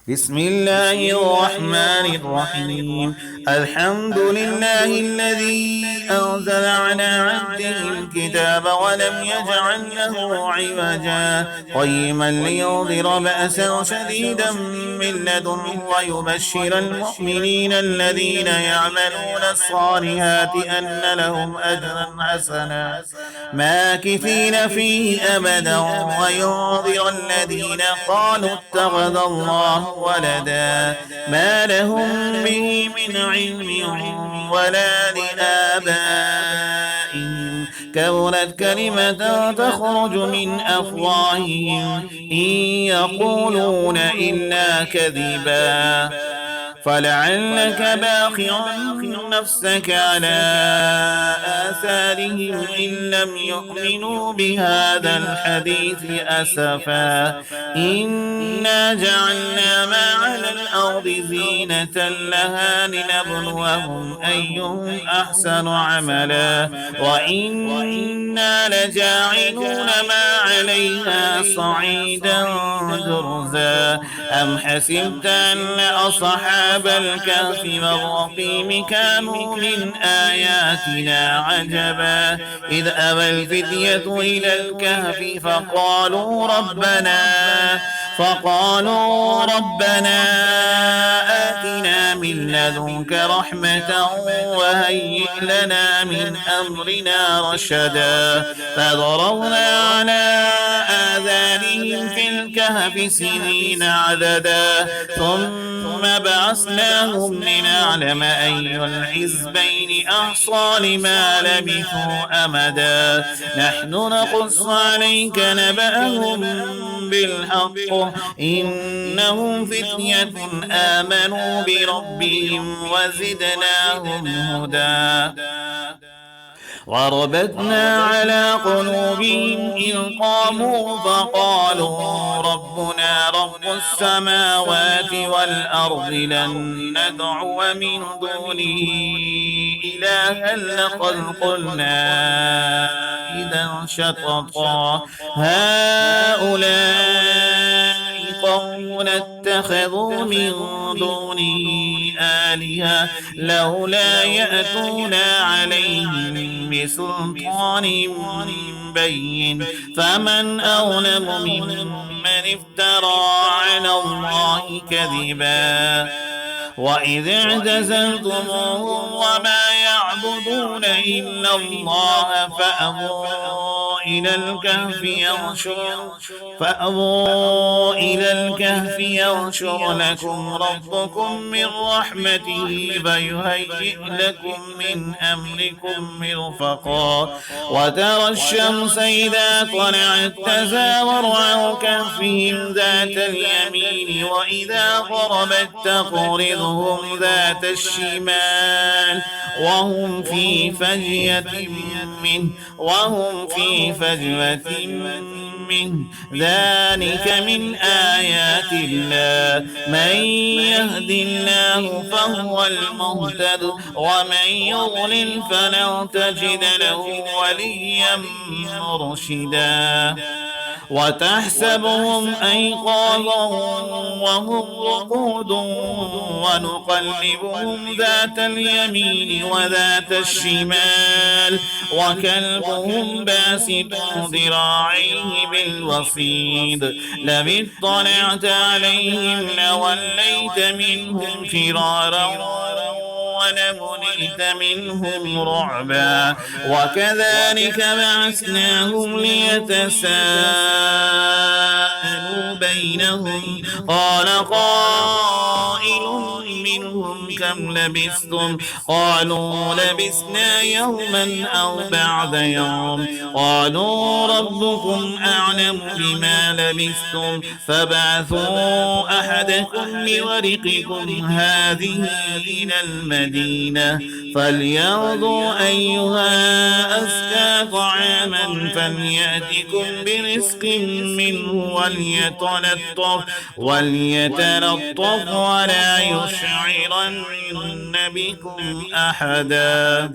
بسم الله الرحمن الرحيم. الحمد لله الذي أنزل على عبده الكتاب ولم يجعل له عوجا قيما لينذر بأسا شديدا من لدنه ويبشر المؤمنين الذين يعملون الصالحات أن لهم أجرا حسنا ماكثين فيه أبدا وينذر الذين قالوا اتخذ الله ولدا ما لهم به من علم ولا لآبائهم كبرت كلمة تخرج من أفواههم إن يقولون إلا كذبا فلعلك باخع نفسك على آثارهم إن لم يؤمنوا بهذا الحديث أسفا إنا جعلنا ما على الأرض زينة لها لنبلوهم أيهم أحسن عملا وإنا لجاعلون ما عليها صعيدا جرزا أم حسبت أن أصحاب الكهف والرقيم كانوا من آياتنا عجبا إذ أوى الفتية إلى الكهف فقالوا ربنا آتنا من لدنك رحمة وهيئ لنا من أمرنا رشدا فضربنا على آذانهم في الكهف سنين عددا ثم بعثناهم لنعلم أي الحزبين أحصى لما لبثوا أمدا نحن نقص عليك نبأهم بالحق إنهم فتية آمنوا بربهم وزدناهم هدى وربتنا على قلوبهم إذ قاموا فقالوا ربنا رب السماوات والأرض لن ندعو من دونه إلها لقد قلنا إذا شططا هؤلاء قوم اتخذوا من دونه آلهة لولا يأتون عليهم بسلطان بين فمن أظلم ممن افترى على الله كذبا وإذ اعتزلتموهم وما يعبدون إلا الله فأبوا إلى الكهف ينشر لكم ربكم من رحمته فيهيئ لكم من أمركم مرفقا وترى الشمس إذا طلعت تزاور عن كهفهم ذات اليمين وإذا غربت تقرضهم ذات الشمال وهم في فجوة منه ذلك من آيات الله من يهد الله فهو المهتد ومن يضلل فلن تجد له وليا مرشدا وتحسبهم أيقاظا وهم رقود ونقلبهم ذات اليمين وذات الشمال وكلبهم باسط ذراعيه بالوصيد لو اطلعت عليهم لوليت منهم فرارا ولملئت منهم رعبا وكذلك بعثناهم ليتساءلوا بينهم قال قائل منهم كم لبثتم قالوا لبثنا يوما أو بعد يوم قالوا ربكم أعلم بما لبثتم فبعثوا أحدكم بورقكم هذه إلى المدينة فلينظر أيها أزكى طعاما فليأتكم برزق منه وليتلطف ولا يشعرن بكم أحدا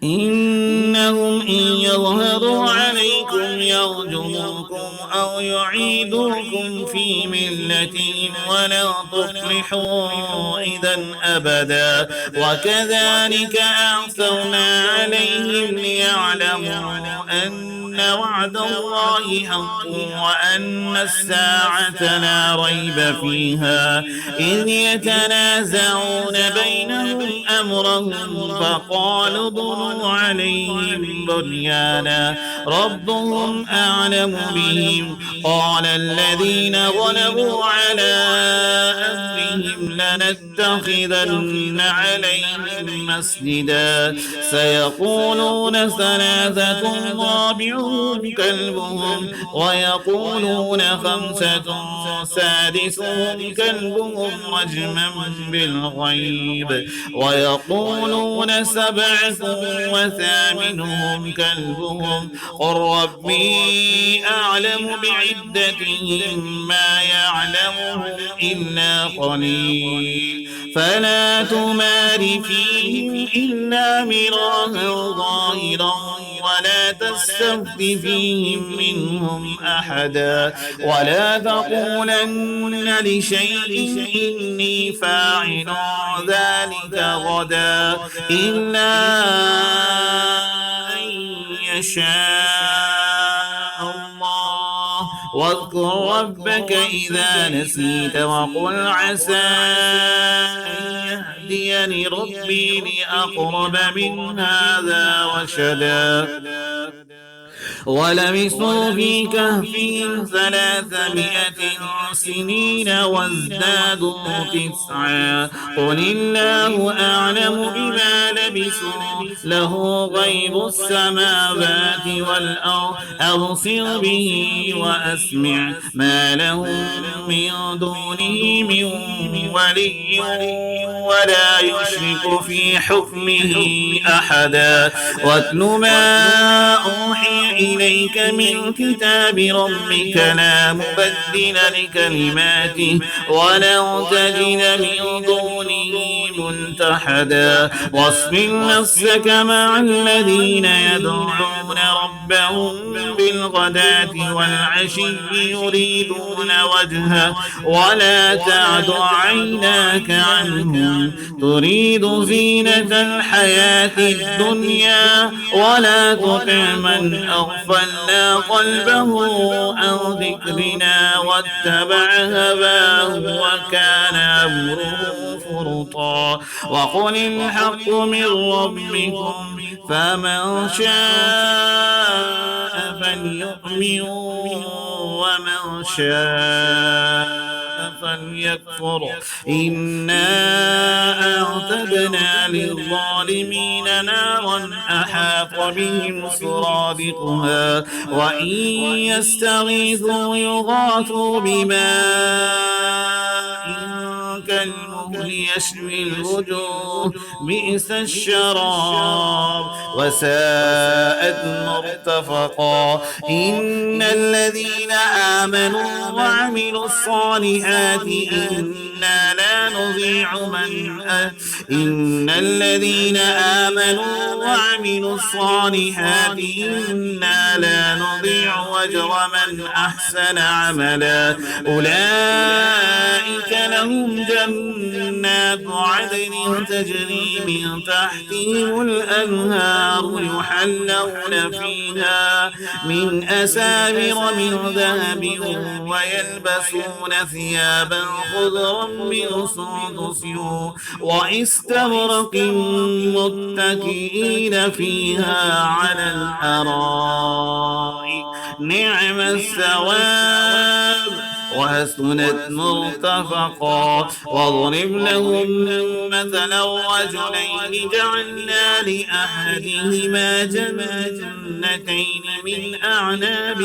إنهم إن يظهروا عليكم يرجموكم أو يعيدوكم في ملتهم ولن تفلحوا إذا أبدا وكذلك أعثرنا عليهم ليعلموا أن وعد الله حق وأن الساعة لا ريب فيها إذ يتنازعون بينهم أمرهم فقالوا ابنوا عليهم بنيانا ربهم أعلم بهم قال الذين غلبوا على أمرهم لنتخذن عليهم مسجدا سيقولون ثلاثة رابعهم كلبهم ويقولون خمسة سادسهم كلبهم رجما بالغيب ويقولون سبعة وثامنهم كلبهم قل ربي أعلم بعدتهم ما يعلمهم إلا قليل فلا تمار فيهم إلا مراها ظاهرا ولا تستفت فيهم منهم أحدا ولا تقولن لشيء إني فاعل ذلك غدا إلا أن يشاء الله واذكر ربك إذا نسيت وقل عسى أن يهديني ربي لأقرب من هذا رشدا ولبثوا في كهفهم 300 سنين وازدادوا 9 قل الله أعلم بما لبثوا له غيب السماوات والأرض أبصر به وأسمع ما لهم من دونه من ولي ولا يشرك في حكمه أحدا واتل ما أوحي إليك من كتاب ربك لا مبدل لكلماته ولن تجد من دونه ملتحدا واصبر نفسك مع الذين يدعون ربهم بالغداة والعشي يريدون وجهه ولا تعد عيناك عنهم تريد زينة الحياة الدنيا ولا تطع من أغفلنا قلبه عن ذكرنا واتبع هواه وكان أمره فرطا وقل الحق من ربكم فمن شاء فليؤمن ومن شاء فليكفر إنا أعتدنا للظالمين نارا أحاط بهم سرادقها وإن يستغيثوا يغاثوا بماء كالمهل يشوي الوجوه بئس الشراب وساءت مرتفقا إن الذين آمنوا وعملوا الصالحات إنا لا نضيع إن الذين آمنوا وعملوا الصالحات إنا لا نضيع أجر من أحسن عملا أولئك لهم جنات عدن تجري من تحتهم الأنهار يحلون فيها من أساور من ذهب ويلبسون ثيابا خضرا من سندس واستبرق متكئين فيها على الأرائك نعم الثواب وحسنت مرتفقا واضرب لهم مثلا رجلين جعلنا لأحدهما جنتين من أعناب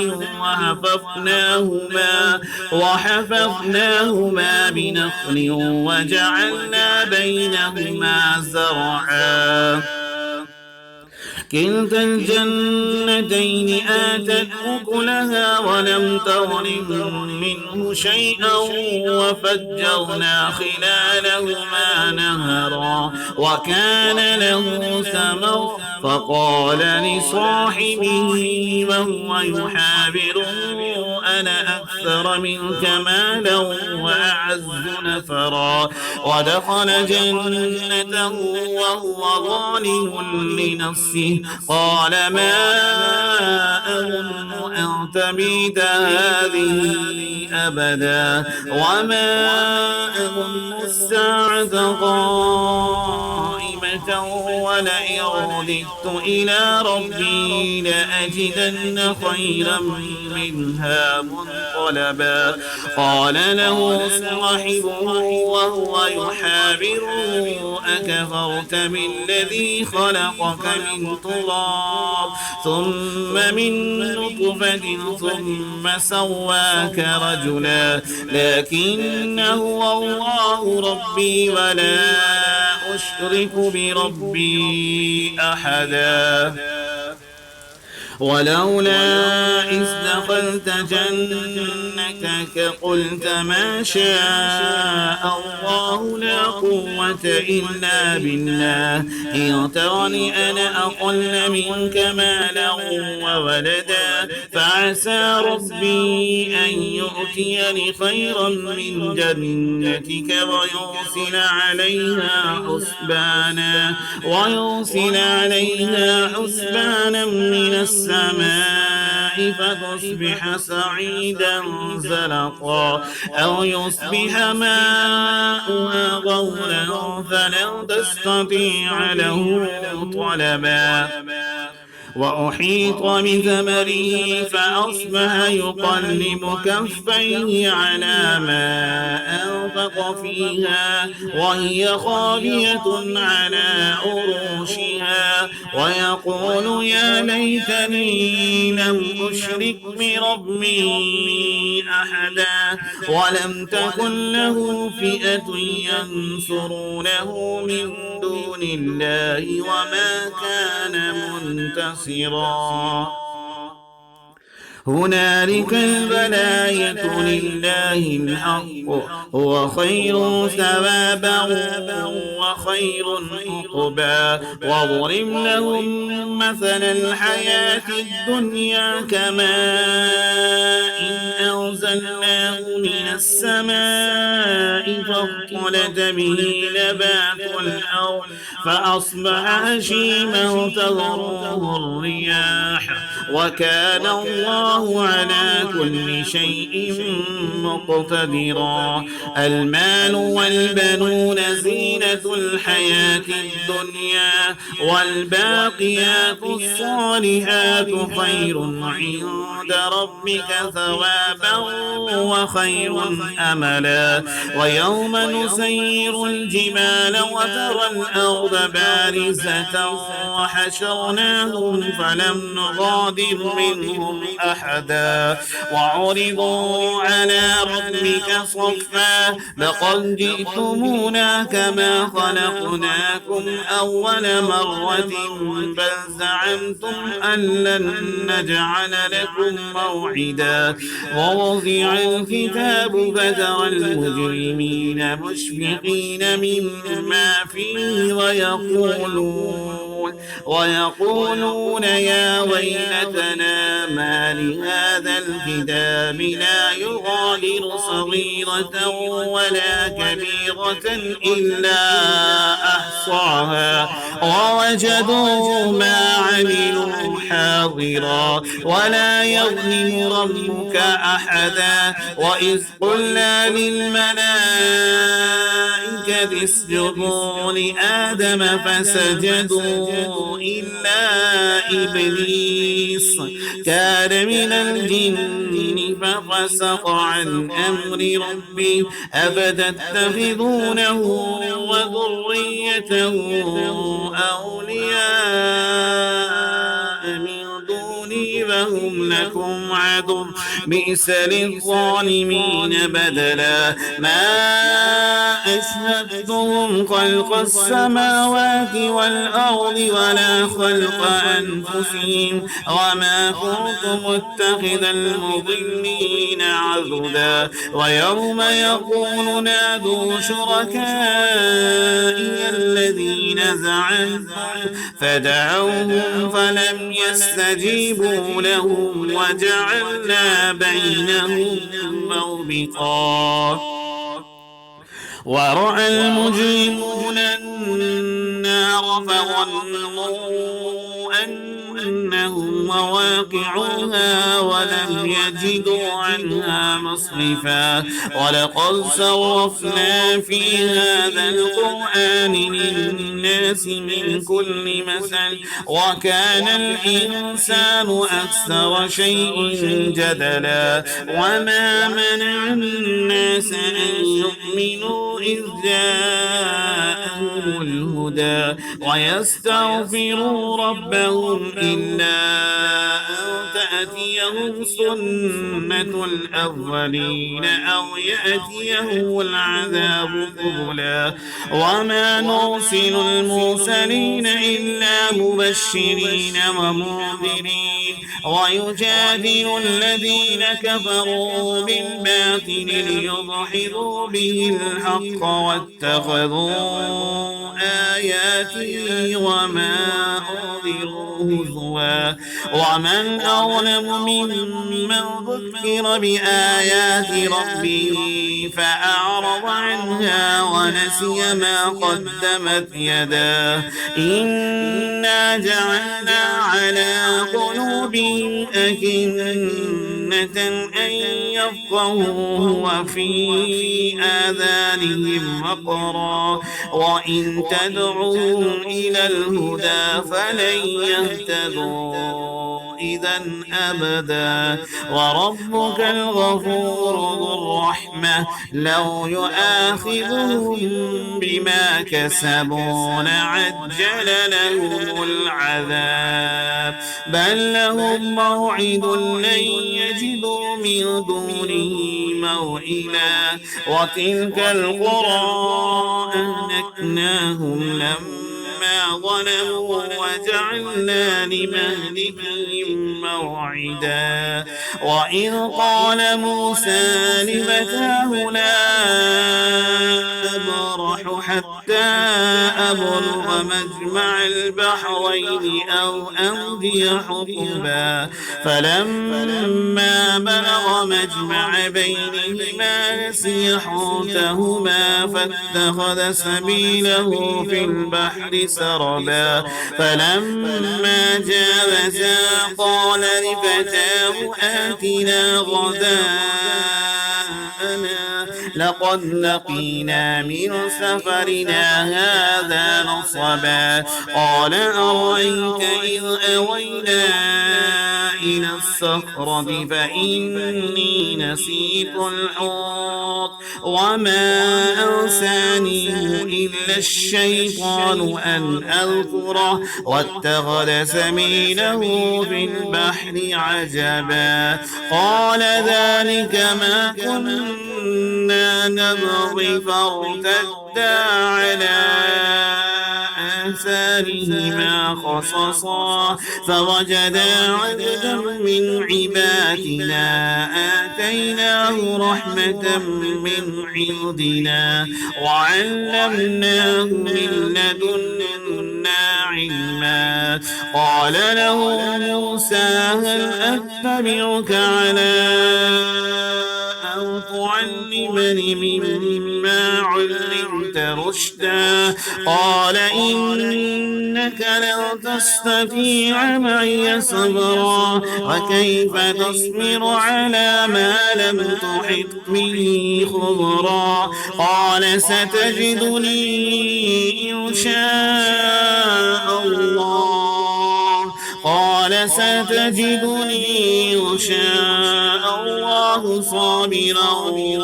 وحفظناهما بنخل وجعلنا بينهما زرعا كلتا الجنتين آتت أكلها ولم تظلم منه شيئا وفجرنا خلالهما نهرا وكان له ثمر فقال لصاحبه وهو يحاوره أنا أكثر منك مالا وأعز نفرا ودخل جنته وهو ظالم لنفسه قال ما أظن أن تبيد هذه أبدا وما أظن الساعة قائمة ولئن رددت إلى ربي لأجدن خيرا منها منقلبا قال له صاحبه وهو يحاوره أكفرت بالذي خلقك من تراب ثم من نطفة ثم سواك رجلا لكن هو الله ربي ولا أشرك بربي أحدا ولولا إذ دخلت جنتك قلت ما شاء الله لا قوة إلا بالله إن ترني أنا أقل منك مالا وولدا فعسى ربي أن يؤتيني خيرا من جنتك ويرسل عليها حسبانا من السماء فتصبح سعيدا زلقا أو يصبح ماؤها غورا فلن تستطيع له طلبا وأحيط بثمره فأصبح يقلب كفيه على ما أنفق فيها وهي خاوية على عروشها ويقول يا ليتني لم أشرك بربي أحدا ولم تكن له فئة ينصرونه من دون الله وما كان منتصرا هنالك الولاية لله الحق هو خير ثوابا وخير عقبا واضرب لهم مثل الحياة الدنيا كماء أنزلناه من السماء فاختلط به نبات الأرض فأصبح هشيما تذروه الرياح وكان الله على كل شيء مقتدرا المال والبنون زينة الحياة الدنيا والباقيات الصالحات خير عند ربك ثوابا وخير أملا ويوم نسير الجبال وترى الأرض بارزة وحشرناهم فلم نغادر منهم أحدا وعرضوا على ربك صفا لقد جئتمونا كما خلقناكم أول مرة بل زعمتم أن لن نجعل لكم موعدا ووضع الكتاب فترى المجرمين مشفقين مما فيه ويقولون يا ويلتنا ما لهذا الكتاب لا يغادر صغيرة ولا كبيرة إلا أحصاها ووجدوا ما عملوا حاضرا ولا يظلم ربك أحدا وإذ قلنا للملائكة اسجدوا لآدم فسجدوا إلا إبليس كان من الجن ففسق عن أمر ربه أفتتخذونه وذريته أولياء من دوني إنهم لكم عدو بئس للظالمين بدلا ما أشهدتهم خلق السماوات والأرض ولا خلق أنفسهم وما كنت متخذ المضلين عضدا ويوم يقول نادوا شركائي الذين زعمتم فدعوهم فلم يستجيبوا لهم وجعلنا بينهم موبقا ورأى المجرمون النار فظنوا أنهم مواقعها ولم يجدوا عنها مصرفا ولقد صرفنا في هذا القرآن للناس من كل مثل وكان الإنسان أكثر شيء جدلا وما منع الناس أن يؤمنوا إذ جاءهم الهدى ويستغفروا ربهم إلا أن تأتيهم سنة الأولين أو يأتيهم العذاب قبلا وما نرسل المرسلين إلا مبشرين ومنذرين ويجادل الذين كفروا بالباطل ليضحضوا به الحق واتخذوا آياتي وما أنذروا هزوا ومن أظلم ممن ذكر بآيات ربه فأعرض عنها ونسي ما قدمت يداه إنا جعلنا على قلوبهم أكنة أن يفقهوه وفي آذانهم وقرا وإن تدعوهم إلى الهدى فلن يهتدوا إذا أبدا وربك الغفور ذو الرحمة لو يؤاخذهم بما كسبوا لعجل لهم العذاب بل لهم موعد لن يجدوا من دونه موئلا وتلك القرى أهلكناهم لما ظلموا وجعلنا لمهلكهم موعدا وإذ قال موسى لفتاه لا أبرح حتى أبلغ مجمع البحرين أو أمضي حقبا فلما بلغ مجمع بينهما نسي حوتهما فاتخذ سبيله في البحر سربا فلما جاوزا قال لفتاه آتنا غداءنا لقد لقينا من سفرنا هذا نصبا قال أرأيت إذ أوينا إلى الصخرة فإني نسيت الحوت وما أنسانيه إلا الشيطان أن أذكره واتخذ سبيله في البحر عجبا قال ذلك ما كنا نبغي فارتدا على آثارهما خصصا فوجدا عبدا من عبادنا آتيناه رحمة من عندنا وعلمناه من لدنا علما قال له موسى هل أتبعك على أو تعلمني مما علمت رشدا قال إنك لن تستطيع معي صبرا وكيف تصبر على ما لم تحط به خبرا قال ستجدني إن شاء الله قال ستجدني إن شاء الله الله صابرا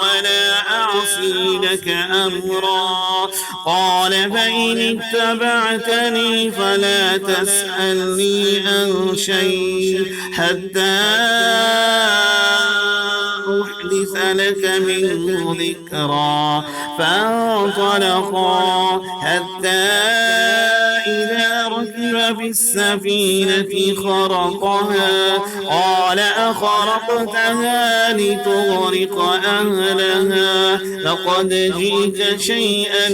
ولا أعصي لك أمرا. قال فإن اتبعتني فلا تسألني عن شيء حتى أحدث لك منه ذكرا. فانطلقا حتى إذا ركب في السفينة خرقها قال أخرقتها لتغرق أهلها لقد جئت شيئا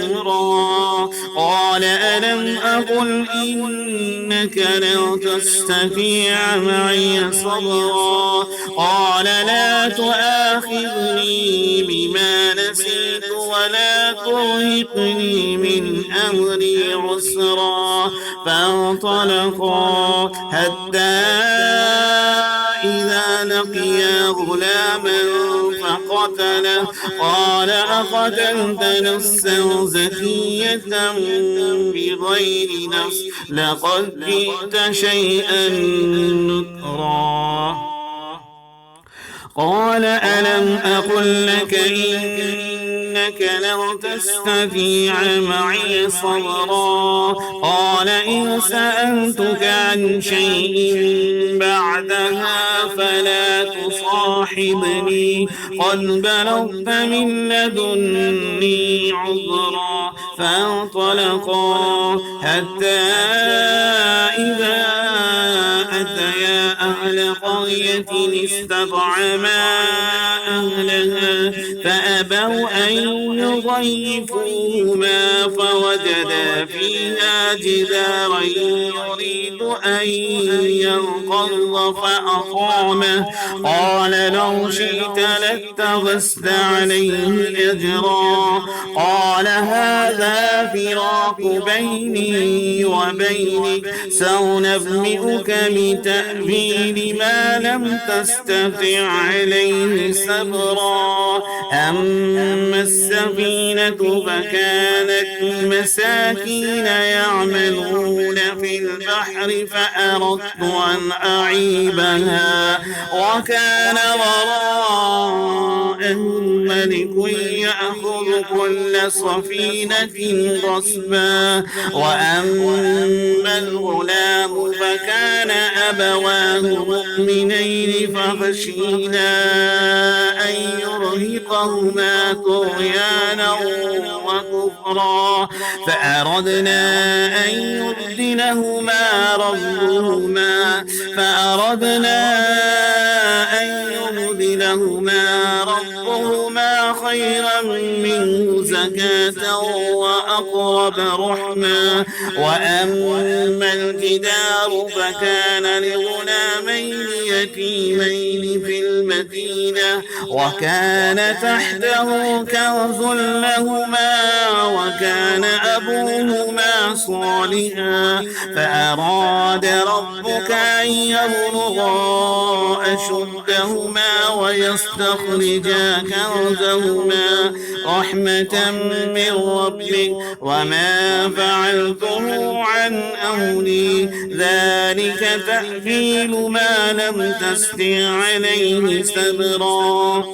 إمرا. قال ألم أقل إنك لن تستطيع معي صبرا. قال لا تؤاخذني بما نسيت ولا ترهقني من أمري عسرا. فانطلقا حتى إذا لقيا غلاما فقتله قال أقتلت نفسا زكية بغير نفس لقد جئت شيئا نكرا. قال ألم أقل لك إنك لن تستطيع معي صبرا. قال إن سألتك عن شيء بعدها فلا تصاحبني قد بلغت من لدني عذرا. فانطلقا حتى إذا أتيا أهل قرية استطعما أهلها فأبوا أن يضيفوهما فوجدا فيها جدارا يريد أن ينقض فأقامه. قال لو شئت لاتخذت عليه أجرا. قال هذا فراق بيني وبينك سأنبئك بتأويل ما لم تستطع عليه صبرا. أما السفينة فكانت لمساكين يعملون في البحر فأردت أن أعيبها وكان وراءهم ملك يأخذ كل سفينة غصبا. وأما الغلام فكان أبواه مؤمنين فخشينا أن يرهقهما طغيانا وكفرا فأردنا أن يبدلهما ربهما خيرا منه زكاة وأقرب رحما. وأما الجدار فكان لغلامين يتيمين في المدينة وكان تحته كنز لهما وكان أبوهما صالحا فأراد ربك أن يبلغا أشدهما ويستخرجا كنزهما رحمة من ربك وما فعلته عن أمري ذلك تأويل ما لم تستطع عليه صبرا.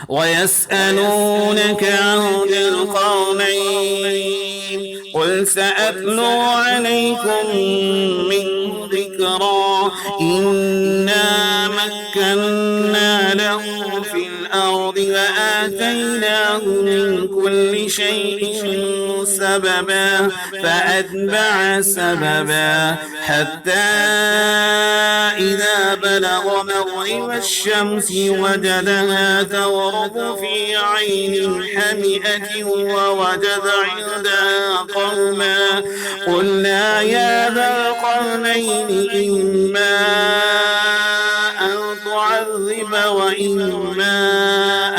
ويسألونك عن ذي القرنين قل سأتلو عليكم منه ذكرا. إنا مكنا له في الأرض وآتيناه من كل شيء سببا فأتبع سببا حتى إذا بلغ مغرب الشمس وجدها تغرب في عين حمئة ووجد عندها قوما قلنا يا ذا القرنين إما أن تعذب وإما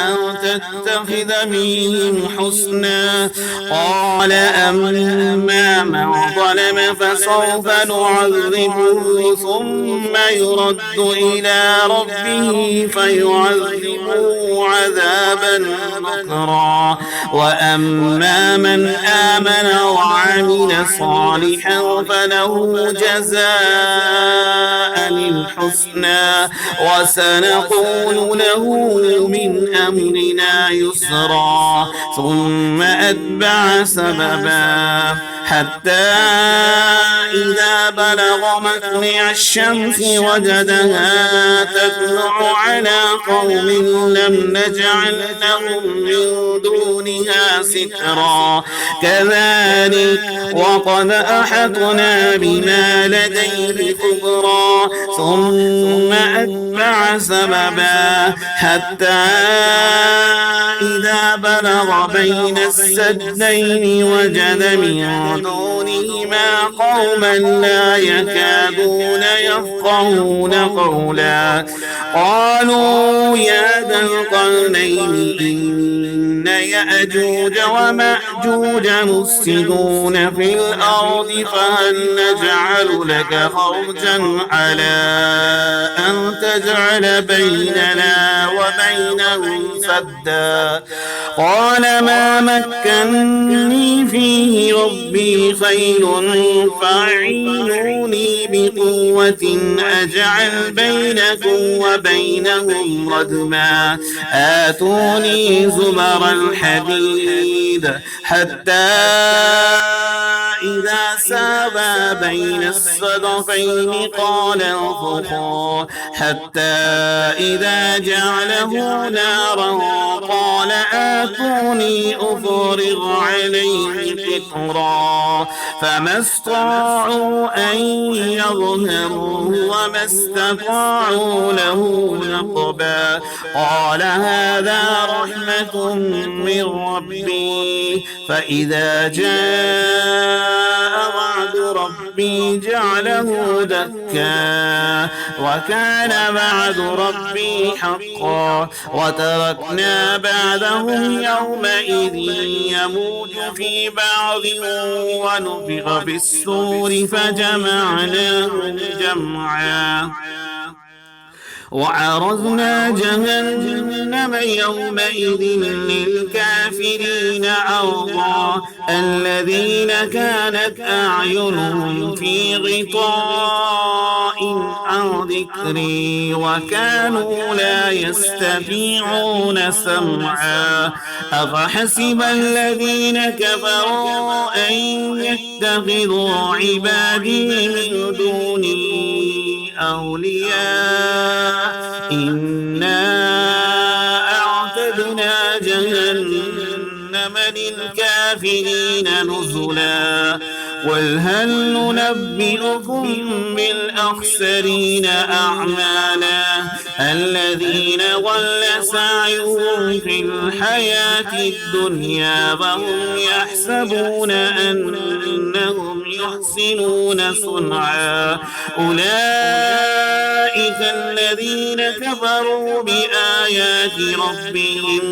أن تتخذ بهم حسنا. قال أما من ظلم فسوف نعذبه ثم يرد إلى ربه فيعذبه عذابا نكرا. وأما من آمن وعمل صالحا فله جزاء الحسنى وسنقول له من أمرنا يسرا. ثم أتبع سببا حتى إذا بلغ مطلع الشمس وجدها تطلع على قوم لم نجعل لهم من دونها سترا. كذلك وقد أحطنا بما لديه خبرا. ثم أتبع سببا حتى إذا بلغ بين السدين وجد من دونهما قوما لا يكادون يفقهون قولا. قالوا يا ذا القرنين إن يأجوج ومأجوج مفسدون في الأرض فهل نجعل لك خرجا على أن تجعل بيننا وبينهم سدا. قال ما مكنني فيه ربي خير فاعينوني بقوة أجعل بينكم وبينهم ردما. آتوني زبر الحديد حتى إذا سابا بين الصدفين قال انفخوا حتى إذا جعله نارا قال آتوني أفرغ عليه قطرا. فما استطاعوا أن يظهروه وما استطاعوا له نقبا. قال هذا رحمة من ربي فإذا جاء وعد ربي جعله دكا وكان وعد ربي حقا. وتركنا بعدهم يومئذ يموج في بعض ونفخ في الصور فجمعناهم جمعا. وعرضنا جهنم يومئذ للكافرين عرضا. الذين كانت أعينهم في غطاء عن ذكري وكانوا لا يستطيعون سمعا. أفحسب الذين كفروا أن يتخذوا عبادي من دوني أولياء إنا أعتدنا جهنم للكافرين نزلا. قل هل ننبئكم بالأخسرين أعمالا الذين ضل سعيهم في الحياة الدنيا وهم يحسبون أنهم يحسنون صنعا. أولئك الذين كفروا بآيات ربهم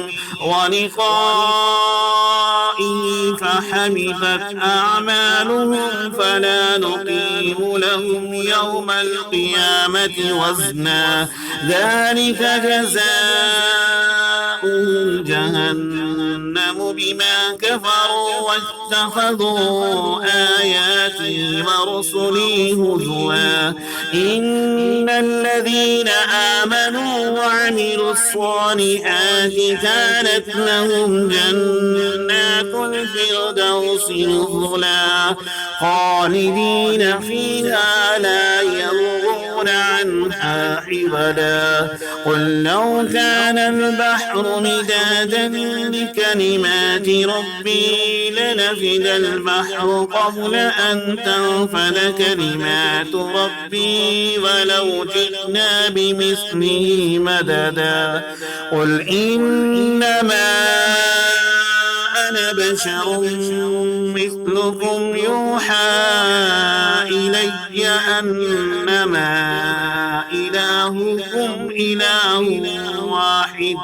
ولقائه فحبطت أعمالهم فلا نقيم لهم يوم القيامة وزنا. ذلك جزاؤهم جهنم بما كفروا واتخذوا آياتي ورسلي هزوا. إن الذين آمنوا وعملوا الصالحات كانت لهم جنات الفردوس نزلا خالدين فيها لا يبغون عنها حولا. قل لو كان البحر مدادا لكلمات ربي لنفد البحر قبل أن تنفد كلمات ربي ولو جئنا بمثله مددا. قل إنما أنا بشر مثلكم يوحى إلي أنما إلهكم إله واحد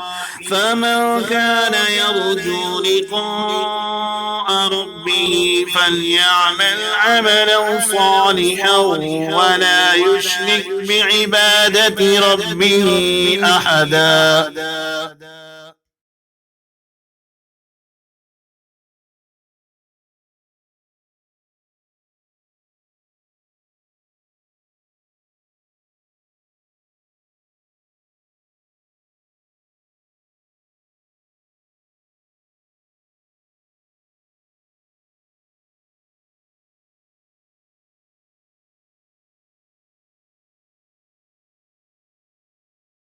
فمن كان يرجو لقاء ربه فليعمل عملا صالحا ولا يشرك بعبادة ربه أحدا.